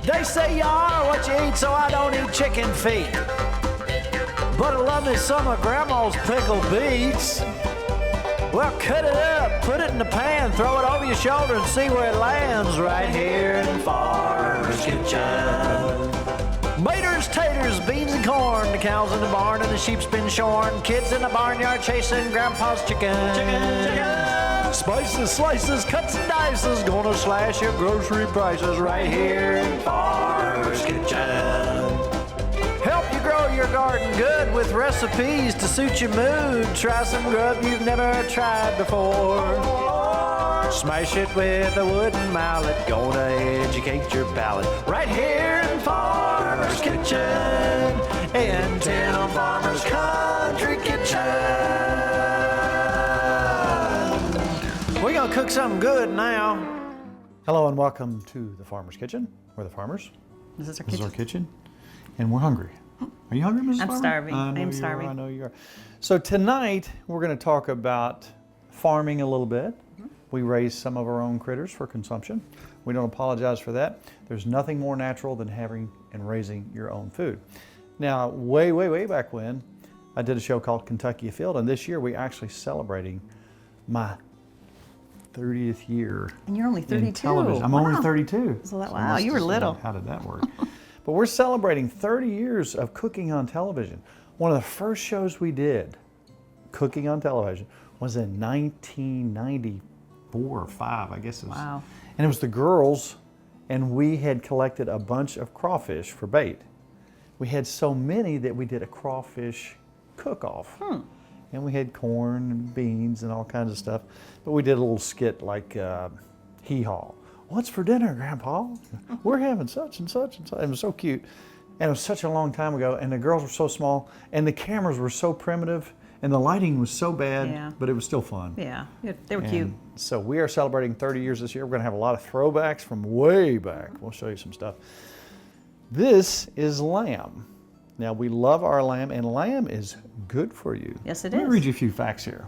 They say you are what you eat, so I don't eat chicken feet. But I love me some of Grandma's pickled beets. Well, cut it up, put it in the pan, throw it over your shoulder and see where it lands right here in Farmer's Kitchen. Maters, taters, beans and corn, the cows in the barn and the sheep's been shorn, kids in the barnyard chasing Grandpa's chicken. Spices, slices, cuts and dices, gonna slash your grocery prices right here in Farmer's Kitchen. Help you grow your garden good with recipes to suit your mood. Try some grub you've never tried before. Smash it with a wooden mallet, gonna educate your palate. Right here in Farmer's Kitchen, in Tim Farmer's Country Kitchen. We're gonna cook something good now. Hello and welcome to the Farmer's Kitchen. We're the farmers. This is our This kitchen. is our kitchen. And we're hungry. Are you hungry, Mrs. I'm Farmer? starving. I know I'm you starving. Are. I know you are. So tonight we're going to talk about farming a little bit. We raise some of our own critters for consumption. We don't apologize for that. There's nothing more natural than having and raising your own food. Now, way back when, I did a show called Kentucky Afield, and this year we're actually celebrating my 30th year. And you're only in 32. television. I'm Wow. only 32. So that, So wow, let's you were just- little. How did that work? But we're celebrating 30 years of cooking on television. One of the first shows we did, cooking on television, was in 1994 or 5, I guess it was. Wow. And it was the girls, and we had collected a bunch of crawfish for bait. We had so many that we did a crawfish cook-off. And we had corn and beans and all kinds of stuff. But we did a little skit like hee-haw. What's for dinner, Grandpa? We're having such and such and such. It was so cute. And it was such a long time ago, and the girls were so small, and the cameras were so primitive, and the lighting was so bad, Yeah. but it was still fun. Yeah, they were And cute. so we are celebrating 30 years this year. We're gonna have a lot of throwbacks from way back. We'll show you some stuff. This is lamb. Now we love our lamb, and lamb is good for you. Yes, it Let me is. read you a few facts here.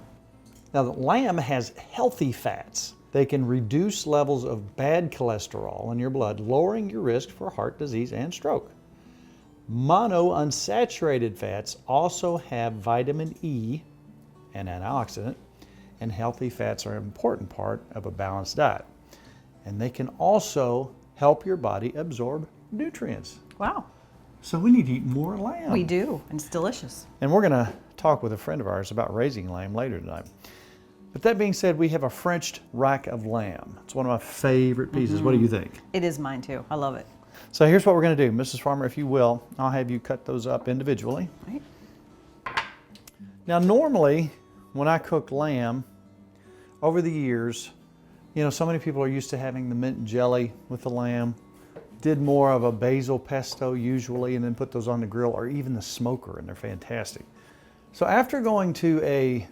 Now the lamb has healthy fats. They can reduce levels of bad cholesterol in your blood, lowering your risk for heart disease and stroke. Monounsaturated fats also have vitamin E, an antioxidant, and healthy fats are an important part of a balanced diet. And they can also help your body absorb nutrients. Wow, So we need to eat more lamb. we do, and it's delicious. And we're gonna talk with a friend of ours about raising lamb later tonight. But that being said, we have a Frenched rack of lamb. It's one of my favorite pieces. What do you think? It is mine too. I love it. So here's what we're gonna do. Mrs. Farmer, if you will, I'll have you cut those up individually. Right? Now normally, when I cook lamb, over the years, you know, so many people are used to having the mint jelly with the lamb, did more of a basil pesto usually, and then put those on the grill or even the smoker, and they're fantastic. So after going to a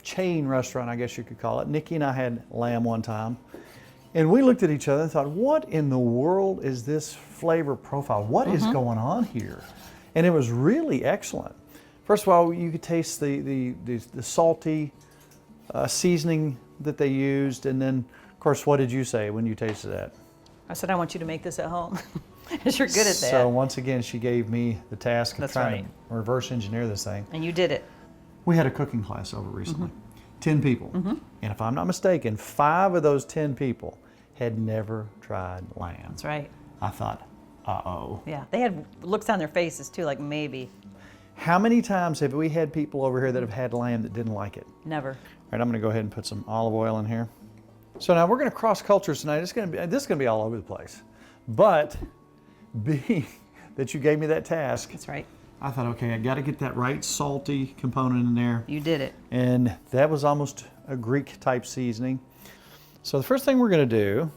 chain restaurant, I guess you could call it, Nikki and I had lamb one time, and we looked at each other and thought, what in the world is this flavor profile? What is going on here? And it was really excellent. First of all, you could taste the salty seasoning that they used, and then, of course, what did you say when you tasted that? I said I want you to make this at home, because you're good at that. So once again, she gave me the task of That's trying right. to reverse engineer this thing. And you did it. We had a cooking class over recently, 10 people. And if I'm not mistaken, 5 of those 10 people had never tried lamb. That's right. I thought, uh-oh. Yeah, they had looks on their faces too, like maybe. How many times have we had people over here that have had lamb that didn't like it? Never. All right, I'm gonna go ahead and put some olive oil in here. So now we're gonna cross cultures tonight. This is gonna be all over the place. But being that you gave me that task, That's right. I thought, okay, I gotta get that right salty component in there. You did it. And that was almost a Greek type seasoning. So the first thing we're gonna do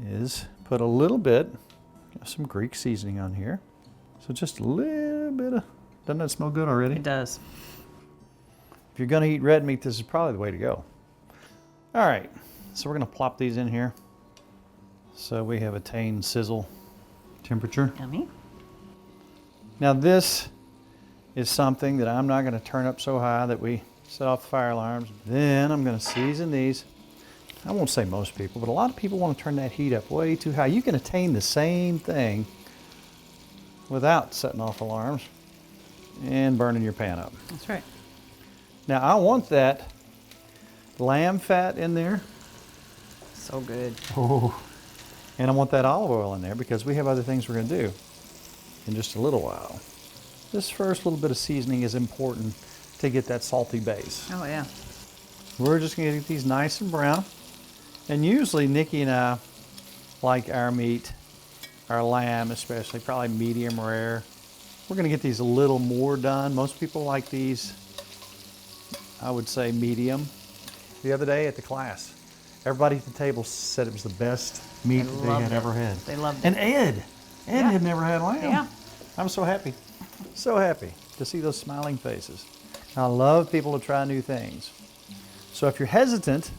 is put a little bit of some Greek seasoning on here. So just a little bit of, doesn't that smell good already? It does. If you're gonna eat red meat, this is probably the way to go. All right, so we're gonna plop these in here. So we have attained sizzle temperature. Yummy. Now this is something that I'm not gonna turn up so high that we set off the fire alarms. Then I'm gonna season these. I won't say most people, but a lot of people want to turn that heat up way too high. You can attain the same thing without setting off alarms and burning your pan up. That's right. Now I want that lamb fat in there. So good. Oh, and I want that olive oil in there because we have other things we're going to do in just a little while. This first little bit of seasoning is important to get that salty base. Oh yeah. We're just going to get these nice and brown. And usually Nikki and I like our meat, our lamb especially, probably medium rare. We're going to get these a little more done. Most people like these, I would say, medium. The other day at the class, everybody at the table said it was the best meat that they had ever had. They loved it. And Ed Yeah. had never had lamb. Yeah. I'm so happy to see those smiling faces. I love people to try new things. So if you're hesitant,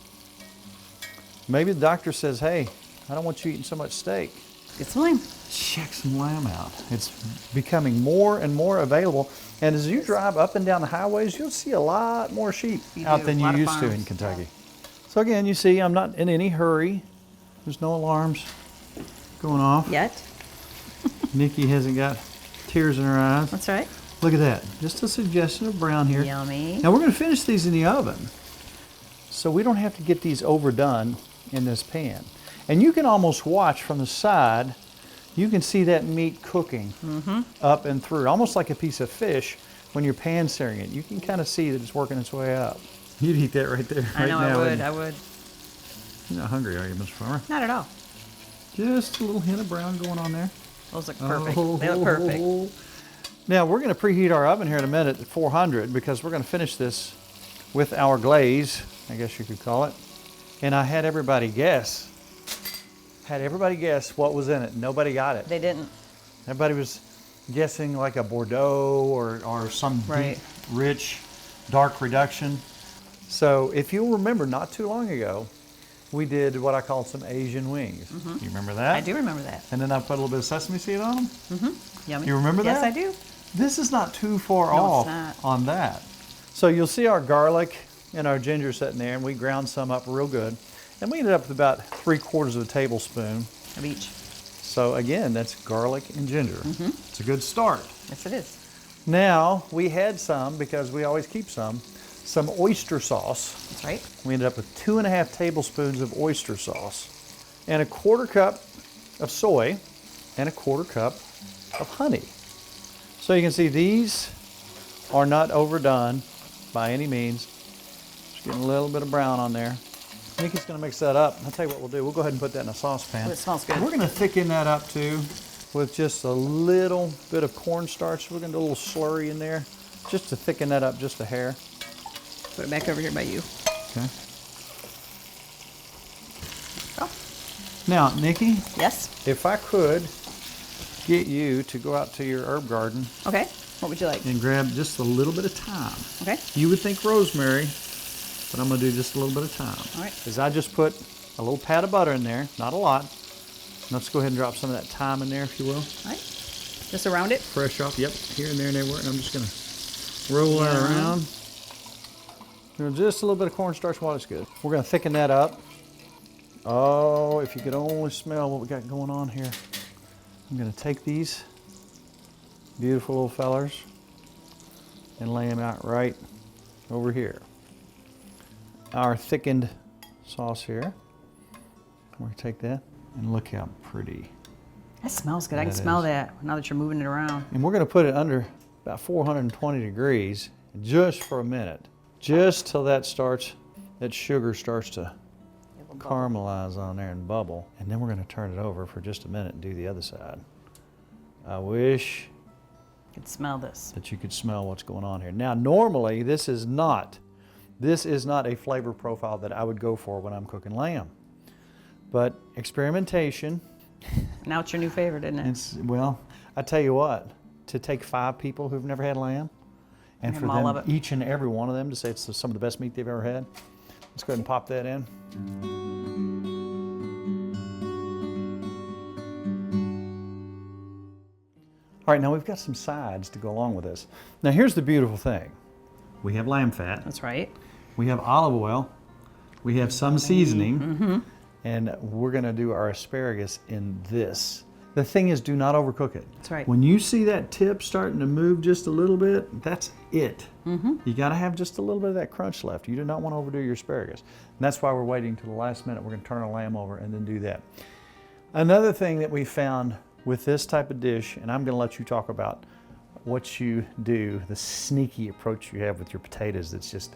maybe the doctor says, hey, I don't want you eating so much steak. Get some lamb. Check some lamb out. It's becoming more and more available. And as you drive up and down the highways, you'll see a lot more sheep out than you used to in Kentucky. So again, you see, I'm not in any hurry. There's no alarms going off. Yet. Nikki hasn't got tears in her eyes. That's right. Look at that. Just a suggestion of brown here. Yummy. Now we're going to finish these in the oven. So we don't have to get these overdone in this pan. And you can almost watch from the side, you can see that meat cooking up and through, almost like a piece of fish when you're pan searing it. You can kind of see that it's working its way up. You'd eat that right there, I know, now. I would. You're not hungry, are you, Mr. Farmer? Not at all. Just a little hint of brown going on there. Those look perfect. They look perfect. Now we're going to preheat our oven here in a minute at 400 because we're going to finish this with our glaze, I guess you could call it. And I had everybody guess what was in it. Nobody got it. They didn't. Everybody was guessing like a Bordeaux or some deep, rich, dark reduction. So if you'll remember, not too long ago, we did what I called some Asian wings. You remember that? I do remember that. And then I put a little bit of sesame seed on them. Yummy. You remember that? Yes, I do. This is not too far No, off it's not. on that. So you'll see our garlic and our ginger sitting there, and we ground some up real good. And we ended up with about 3/4 of a tablespoon Of each. So again, that's garlic and ginger. It's a good start. Yes, it is. Now, we had some, because we always keep some oyster sauce. That's right. We ended up with 2.5 tablespoons of oyster sauce and 1/4 cup of soy and 1/4 cup of honey. So you can see these are not overdone by any means. Just getting a little bit of brown on there. Nikki's going to mix that up. I'll tell you what we'll do. We'll go ahead and put that in a saucepan. Ooh, it smells good. We're going to thicken that up too with just a little bit of cornstarch. We're going to do a little slurry in there just to thicken that up just a hair. Put it back over here by you. Okay. Oh. Now, Nikki, Yes. if I could get you to go out to your herb garden Okay. What would you like? and grab just a little bit of thyme. Okay. You would think rosemary, but I'm going to do just a little bit of thyme. All right. Because I just put a little pat of butter in there, not a lot. Let's go ahead and drop some of that thyme in there, if you will. All right. Just around it. Fresh off, yep, here and there and everywhere. And I'm just going to roll that around. Just a little bit of cornstarch while it's good. We're going to thicken that up. Oh, if you could only smell what we got going on here. I'm going to take these beautiful little fellers and lay them out right over here. Our thickened sauce here. We're going to take that and look how pretty. That smells good. I can That smell is. that now that you're moving it around. And we're going to put it under about 420 degrees just for a minute. Just till that sugar starts to caramelize on there and bubble. And then we're going to turn it over for just a minute and do the other side. I wish You can smell this. that you could smell what's going on here. Now, normally this is not a flavor profile that I would go for when I'm cooking lamb. But experimentation, Now it's your new favorite, isn't it? well, I tell you what, to take 5 people who've never had lamb and Make for them all them, love it. each and every one of them to say it's some of the best meat they've ever had, let's go ahead and pop that in. All right, now we've got some sides to go along with this. Now here's the beautiful thing. We have lamb fat. That's right. We have olive oil. We have some seasoning, and we're gonna do our asparagus in this. The thing is, do not overcook it. That's right. When you see that tip starting to move just a little bit, that's it. You gotta have just a little bit of that crunch left. You do not want to overdo your asparagus. And that's why we're waiting till the last minute. We're gonna turn our lamb over and then do that. Another thing that we found with this type of dish, and I'm gonna let you talk about what you do, the sneaky approach you have with your potatoes that's just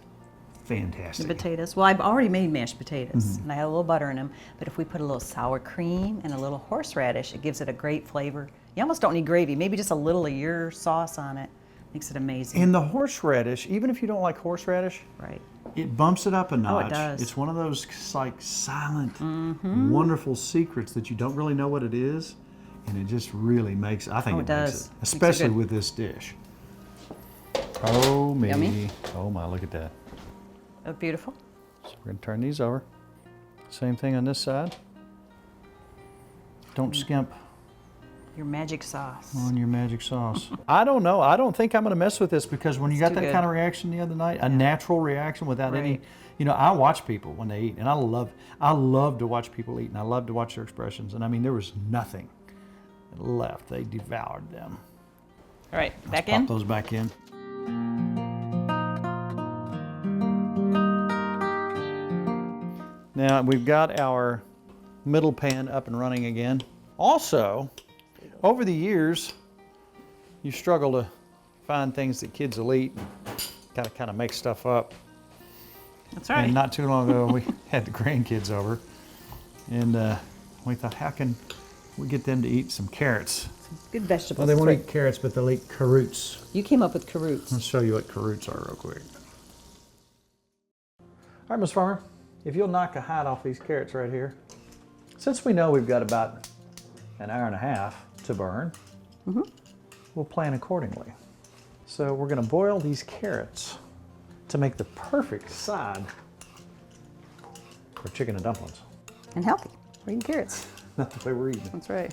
fantastic. The potatoes. Well, I've already made mashed potatoes, and I had a little butter in them. But if we put a little sour cream and a little horseradish, it gives it a great flavor. You almost don't need gravy. Maybe just a little of your sauce on it makes it amazing. And the horseradish, even if you don't like horseradish, Right. it bumps it up a notch. Oh, it does. It's one of those like silent, wonderful secrets that you don't really know what it is, and it just really makes. I think Oh, it it does. makes it, Makes it especially good. with this dish. Oh me! Yummy. Oh my! Look at that. Oh, beautiful. So we're gonna turn these over. Same thing on this side. Don't skimp Your magic sauce. on your magic sauce. I don't know. I don't think I'm gonna mess with this because when you got too that good. kind of reaction the other night, a natural reaction without any, Right. you know, I watch people when they eat, and I love to watch people eat, and I love to watch their expressions. And I mean, there was nothing left. They devoured them. All right, back Pop in. those back in. Now we've got our middle pan up and running again. Also, over the years, you struggle to find things that kids will eat. Gotta kind of make stuff up. That's right. And not too long ago, we had the grandkids over, and we thought, how can we get them to eat some carrots? Good vegetables. Well, they won't Right. eat carrots, but they'll eat carrots. You came up with carrots. I'll show you what carrots are real quick. All right, Miss Farmer, if you'll knock a hide off these carrots right here. Since we know we've got about an hour and a half to burn, we'll plan accordingly. So we're gonna boil these carrots to make the perfect side for chicken and dumplings. And healthy. We're eating carrots. Not the way we're eating it. That's right.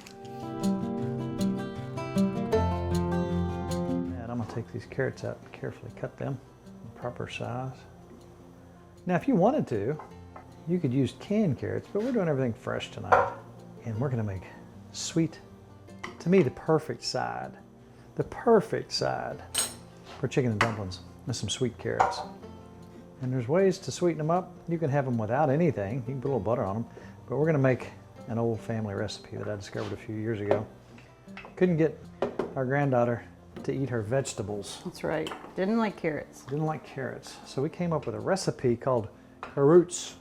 And I'm gonna take these carrots out and carefully cut them the proper size. Now, if you wanted to, you could use canned carrots, but we're doing everything fresh tonight. And we're gonna make sweet, to me, the perfect side for chicken and dumplings with some sweet carrots. And there's ways to sweeten them up. You can have them without anything. You can put a little butter on them, but we're gonna make an old family recipe that I discovered a few years ago. Couldn't get our granddaughter to eat her vegetables. That's right. Didn't like carrots. Didn't like carrots. So we came up with a recipe called carrots.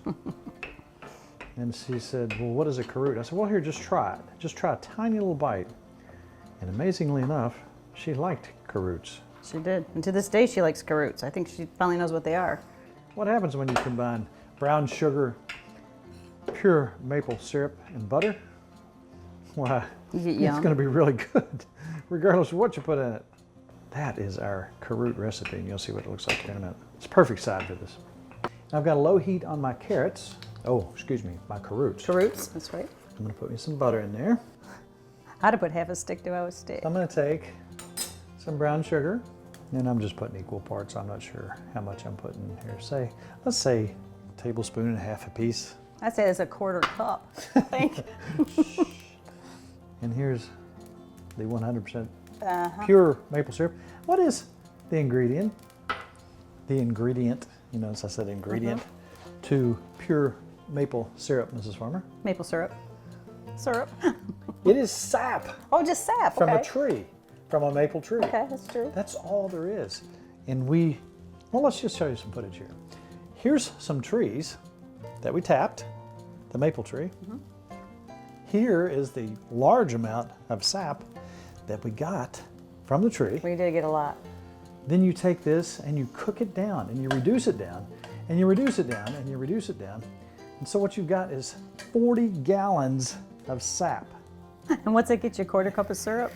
And she said, well, what is a carrot? I said, well, here, just try it. Just try a tiny little bite. And amazingly enough, she liked carrots. She did. And to this day, she likes carrots. I think she finally knows what they are. What happens when you combine brown sugar, pure maple syrup, and butter? Why, You get it's yum. going to be really good, regardless of what you put in it. That is our carrot recipe, and you'll see what it looks like here in a minute. It's a perfect side for this. I've got a low heat on my carrots. Oh, excuse me, my carrots. Carrots. That's right. I'm going to put me some butter in there. I'd have put half a stick to a stick. I'm going to take some brown sugar, and I'm just putting equal parts. I'm not sure how much I'm putting here. Let's say a tablespoon and a half apiece. I'd say that's a quarter cup. I think. And here's the 100% pure maple syrup. What is the ingredient? The ingredient, you notice I said ingredient, to pure maple syrup, Mrs. Farmer. Maple syrup. Syrup. It is sap Oh, just sap. from okay. a tree, from a maple tree. Okay, that's true. That's all there is. And well, let's just show you some footage here. Here's some trees that we tapped, the maple tree. Here is the large amount of sap that we got from the tree. We did get a lot. Then you take this and you cook it down and you reduce it down and you reduce it down and you reduce it down. And so what you've got is 40 gallons of sap. And what's that get you, a quarter cup of syrup?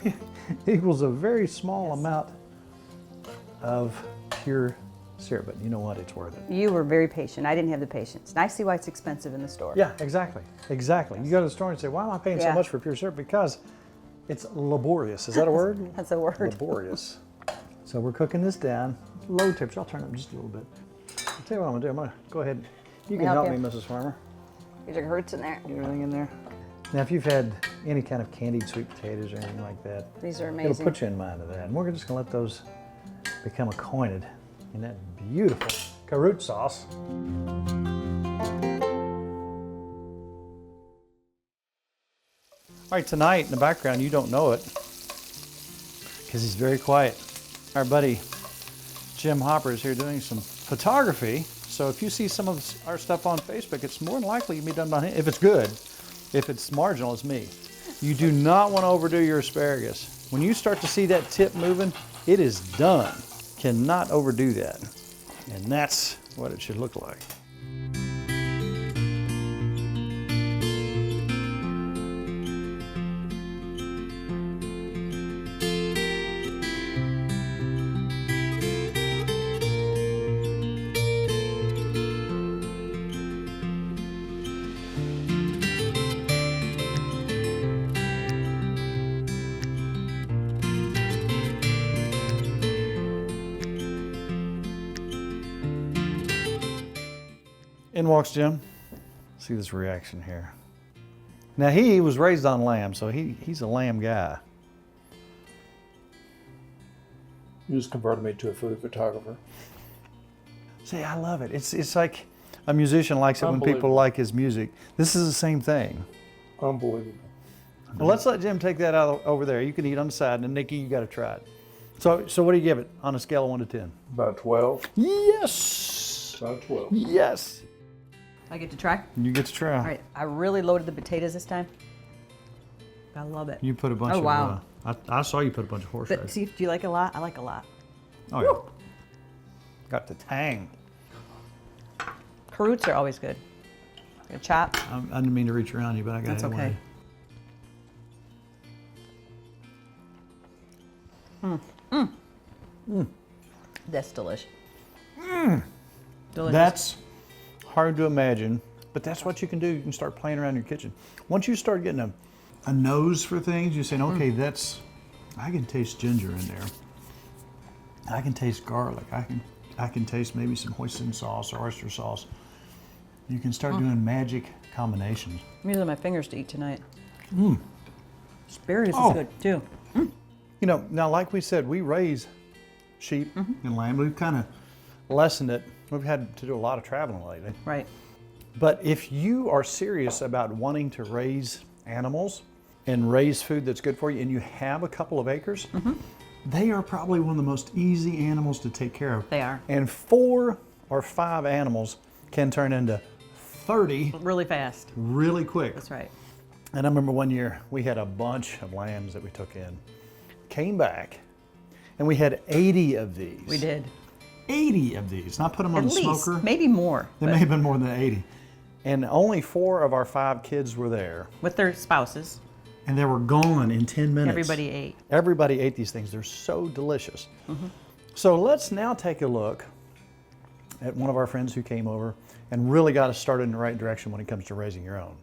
Equals a very small amount of pure syrup, but you know what? It's worth it. You were very patient. I didn't have the patience. And I see why it's expensive in the store. Yeah, exactly. Exactly. You go to the store and say, why am I paying so Yeah. much for pure syrup? Because it's laborious. Is that a word? That's a word. Laborious. So we're cooking this down, low temperature. I'll turn it up just a little bit. I'll tell you what I'm gonna do. I'm gonna go ahead You can help me, Mrs. Farmer. Get your roots in there. Get everything in there. Now, if you've had any kind of candied sweet potatoes or anything like that, These are it'll amazing. put you in mind of that. And we're just gonna let those become acquainted in that beautiful carrot sauce. All right, tonight in the background, you don't know it because he's very quiet. Our buddy Jim Hopper is here doing some photography. So if you see some of our stuff on Facebook, it's more than likely to be done by him. If it's good, if it's marginal, it's me. You do not want to overdo your asparagus. When you start to see that tip moving, it is done. Cannot overdo that. And that's what it should look like. In walks Jim. See this reaction here. Now he was raised on lamb, so he's a lamb guy. You just converted me to a food photographer. See, I love it. It's like a musician likes it when people like his music. This is the same thing. Unbelievable. Well, let's let Jim take that out over there. You can eat on the side, and Nikki, you got to try it. So what do you give it on a scale of 1 to 10? About 12. Yes. About 12. Yes. I get to try? You get to try. All right, I really loaded the potatoes this time. I love it. You put a bunch Oh, of. wow. I saw you put a bunch of But horseradish. see, do you like a lot? I like a lot. Oh yeah. Got the tang. Carrots are always good. A chop. I didn't mean to reach around you, but I got That's it okay. away. That's delish. Delicious. That's hard to imagine, but that's what you can do. You can start playing around your kitchen. Once you start getting a nose for things, you're saying, okay, I can taste ginger in there. I can taste garlic. I can taste maybe some hoisin sauce or oyster sauce. You can start doing magic combinations. I'm using my fingers to eat tonight. Asparagus Oh. is good too. You know, now like we said, we raise sheep and lamb. We've kind of lessened it. We've had to do a lot of traveling lately. Right. But if you are serious about wanting to raise animals and raise food that's good for you, and you have a couple of acres, they are probably one of the most easy animals to take care of. They are. And 4 or 5 animals can turn into 30 Really fast. really quick. That's right. And I remember one year we had a bunch of lambs that we took in, came back, and we had 80 of these. We did. 80 of these. And I put them on At the least, smoker. maybe more. There but may have been more than 80. And only 4 of our 5 kids were there. with their spouses, And they were gone in 10 minutes. everybody ate. Everybody ate these things. They're so delicious. So let's now take a look at one of our friends who came over and really got us started in the right direction when it comes to raising your own.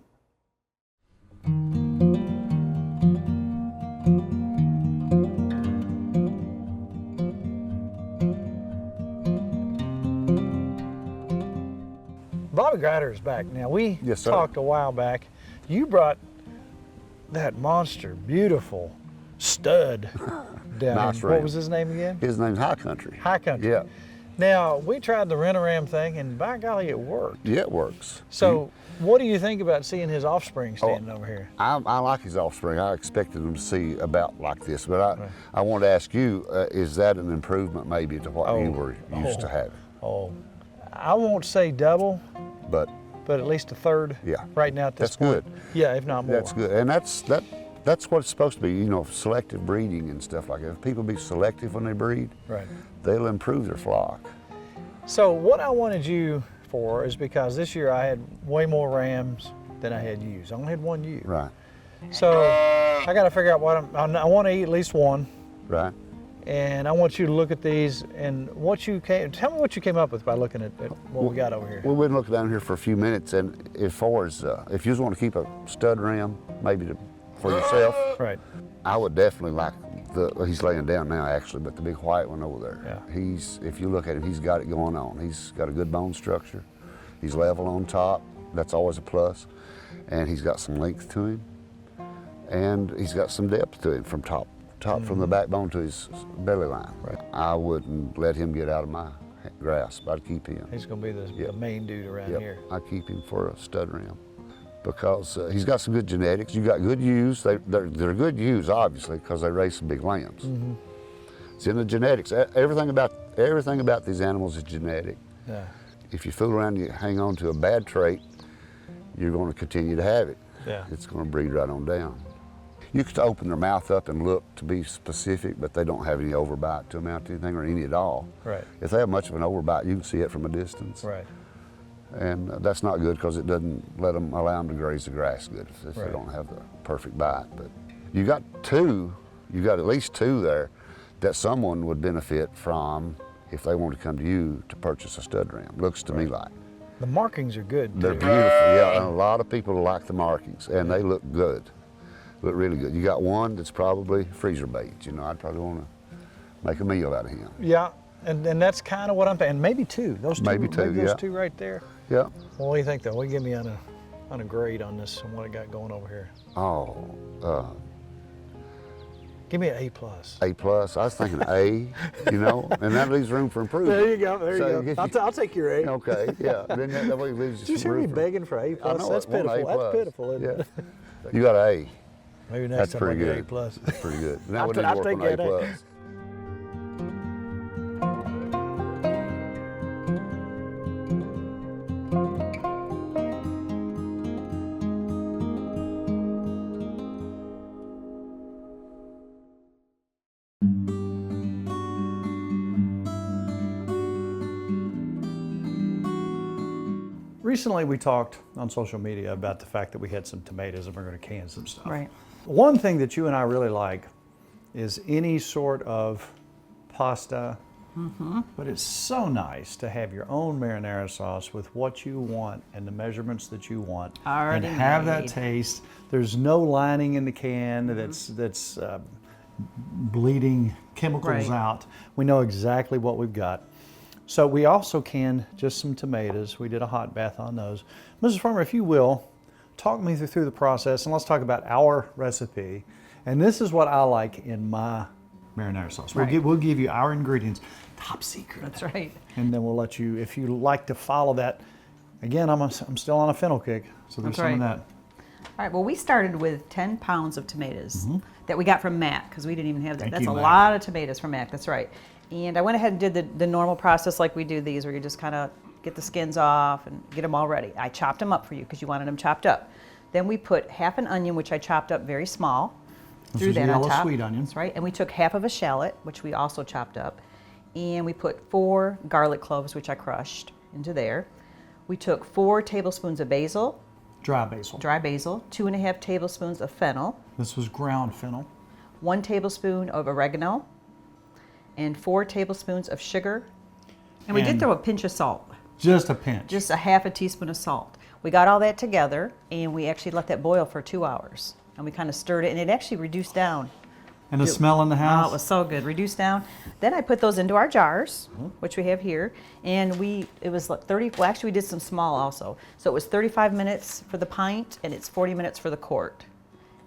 Bobby Grider is back. Now we Yes, sir. talked a while back. You brought that monster, beautiful stud down Nice here. What ram. was his name again? His name's High Country. High Country. Yeah. Now we tried the rent-a-ram thing, and by golly, it worked. Yeah, it works. So, what do you think about seeing his offspring standing over here? I like his offspring. I expected him to see about like this, but I wanted to ask you, is that an improvement maybe to what you were used to having? Oh, I won't say double, But but at least a third. Yeah. Right now at this That's point. good. Yeah, if not more. that's good. And that's what it's supposed to be, you know, selective breeding and stuff like that. If people be selective when they breed, Right. they'll improve their flock. So what I wanted you for is because this year I had way more rams than I had ewes. I only had 1 ewe. Right, So I got to figure out what I want to eat at least one, right. and I want you to look at these and tell me what you came up with by looking at what we got over here. Well, we've been looking down here for a few minutes, and as far as if you just want to keep a stud ram, maybe for yourself, Right. I would definitely like he's laying down now actually, but the big white one over there. Yeah. If you look at him, he's got it going on. He's got a good bone structure. He's level on top. That's always a plus. And he's got some length to him. And he's got some depth to him from top from the backbone to his belly line. Right. I wouldn't let him get out of my grasp. I'd keep him. He's going to be the main dude around Yep. here. I keep him for a stud ram because he's got some good genetics. You got good ewes. They're good ewes, obviously, because they raise some big lambs. Mm-hmm. It's in the genetics. Everything about these animals is genetic. Yeah. If you fool around, you hang on to a bad trait, you're going to continue to have it. Yeah. It's going to breed right on down. You could open their mouth up and look to be specific, but they don't have any overbite to amount to anything or any at all. Right. If they have much of an overbite, you can see it from a distance. Right. And that's not good because it doesn't allow them to graze the grass good if Right. they don't have the perfect bite. But you got at least two there that someone would benefit from if they want to come to you to purchase a stud ram. Looks to me like. The markings are good. They're too. beautiful, yeah, and a lot of people like the markings, and they look good, look really good. You got one that's probably freezer bait, you know, I'd probably want to make a meal out of him. Yeah, and that's kind of what I'm thinking. Maybe two. Those two. Maybe two, those yeah. two right there. Yeah. Well, what do you think, though? What do you give me on a grade on this and what I got going over here? Oh, Give me an A plus. A plus. I was thinking A, you know, and that leaves room for improvement. There you go. There So you go. I'll take your A. Okay, yeah. Then that way leaves Did you some hear me room for- begging for A plus? know That's it. One A pitiful. plus. That's pitiful, isn't Yeah. it? You got an A. Maybe next That's time pretty I'll get good. A plus. That's pretty good. Now I'll we ta- need to I'll work take on A that A. plus. Recently, we talked on social media about the fact that we had some tomatoes and we're going to can some stuff. Right. One thing that you and I really like is any sort of pasta, but it's so nice to have your own marinara sauce with what you want and the measurements that you want, Already and have that made. taste. There's no lining in the can that's bleeding chemicals Right. out. We know exactly what we've got. So we also canned just some tomatoes. We did a hot bath on those. Mrs. Farmer, if you will, talk me through the process and let's talk about our recipe. And this is what I like in my marinara sauce. Right. We'll give you our ingredients, top secret. That's right. And then we'll let you, if you like to follow that. Again, I'm still on a fennel kick, so there's That's some of right. that. All right, well, we started with 10 pounds of tomatoes that we got from Mac because we didn't even have that. Thank That's you, a Mac. lot of tomatoes from Mac, that's right. And I went ahead and did the normal process like we do these, where you just kind of get the skins off and get them all ready. I chopped them up for you because you wanted them chopped up. Then we put half an onion, which I chopped up very small. This Threw is that on yellow top. sweet onion. That's right. And we took half of a shallot, which we also chopped up. And we put 4 garlic cloves, which I crushed, into there. We took 4 tablespoons of basil, Dry basil. dry basil, 2.5 tablespoons of fennel, This was ground fennel. 1 tablespoon of oregano, and 4 tablespoons of sugar. And we did And- throw a pinch of salt, Just a pinch. just a half a teaspoon of salt. We got all that together and we actually let that boil for 2 hours. And we kind of stirred it and it actually reduced down. And the smell in the house. Oh, it was so good, reduced down. Then I put those into our jars, which we have here. And it was like 30, well actually we did some small also. So it was 35 minutes for the pint and it's 40 minutes for the quart.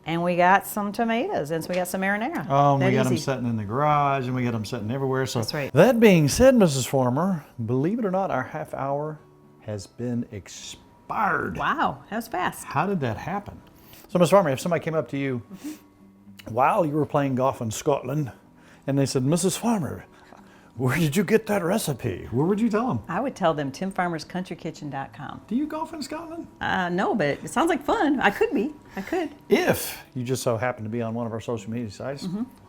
And we got some tomatoes, and so we got some marinara. Oh, and That we got them easy. sitting in the garage, and we got them sitting everywhere. So That's right. That being said, Mrs. Farmer, believe it or not, our half hour has been expired. Wow, that was fast. How did that happen? So, Mrs. Farmer, if somebody came up to you while you were playing golf in Scotland, and they said, Mrs. Farmer, where did you get that recipe? Where would you tell them? I would tell them timfarmerscountryKitchen.com. Do you golf in Scotland? No, but it sounds like fun. I could be. I could. If you just so happen to be on one of our social media sites,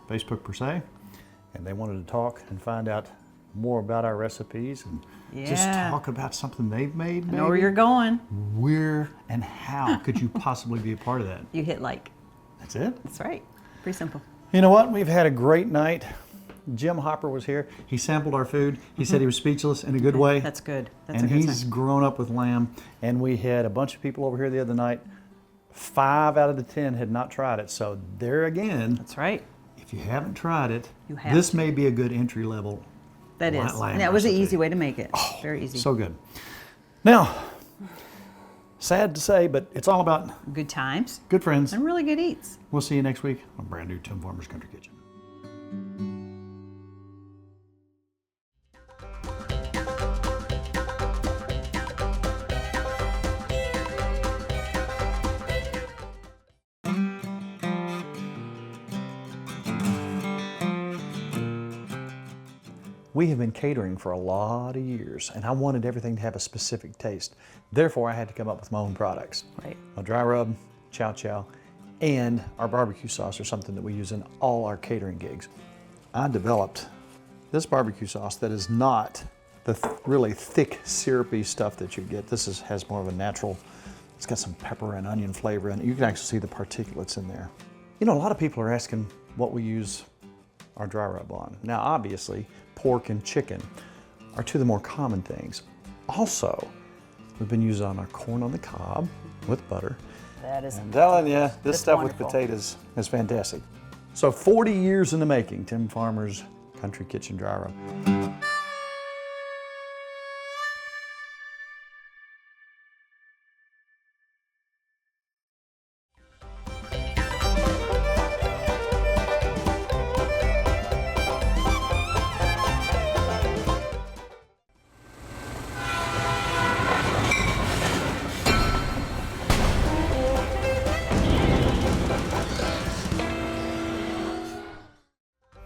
Facebook per se, and they wanted to talk and find out more about our recipes and just Yeah. talk about something they've made, I know where maybe, you're going. where and how could you possibly be a part of that? You hit like. That's it. That's right. Pretty simple. You know what? We've had a great night. Jim Hopper was here. He sampled our food. He said he was speechless in a good way. That's good. That's And a good he's sign. grown up with lamb. And we had a bunch of people over here the other night. 5 out of the 10 had not tried it. So there again, That's right. if you haven't tried it, You have this to. may be a good entry level. That is. Lamb And that was an recipe. easy way to make it. Very easy. So good. Now, Sad to say, but it's all about Good times good friends. and really good eats. We'll see you next week on brand new Tim Farmer's Country Kitchen. We have been catering for a lot of years, and I wanted everything to have a specific taste. Therefore, I had to come up with my own products. Right. A dry rub, chow chow, and our barbecue sauce are something that we use in all our catering gigs. I developed this barbecue sauce that is not the really thick, syrupy stuff that you get. This has more of a natural, it's got some pepper and onion flavor in it. You can actually see the particulates in there. You know, a lot of people are asking what we use our dry rub on. Now, obviously, pork and chicken are two of the more common things. Also, we've been using on our corn on the cob with butter. That is. I'm telling you, this That's stuff wonderful. with potatoes is fantastic. So 40 years in the making, Tim Farmer's Country Kitchen Dry Rub.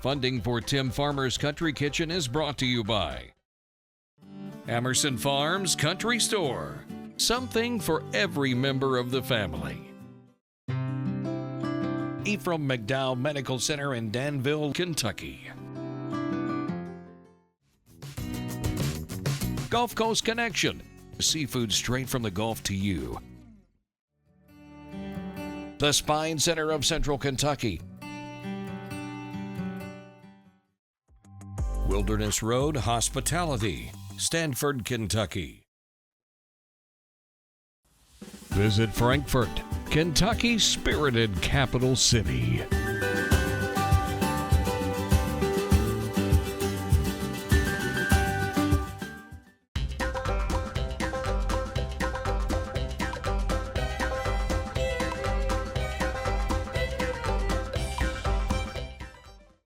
Funding for Tim Farmer's Country Kitchen is brought to you by Emerson Farms Country Store. Something for every member of the family. Ephraim McDowell Medical Center in Danville, Kentucky. Gulf Coast Connection. Seafood straight from the Gulf to you. The Spine Center of Central Kentucky. Wilderness Road Hospitality, Stanford, Kentucky. Visit Frankfort, Kentucky's spirited capital city.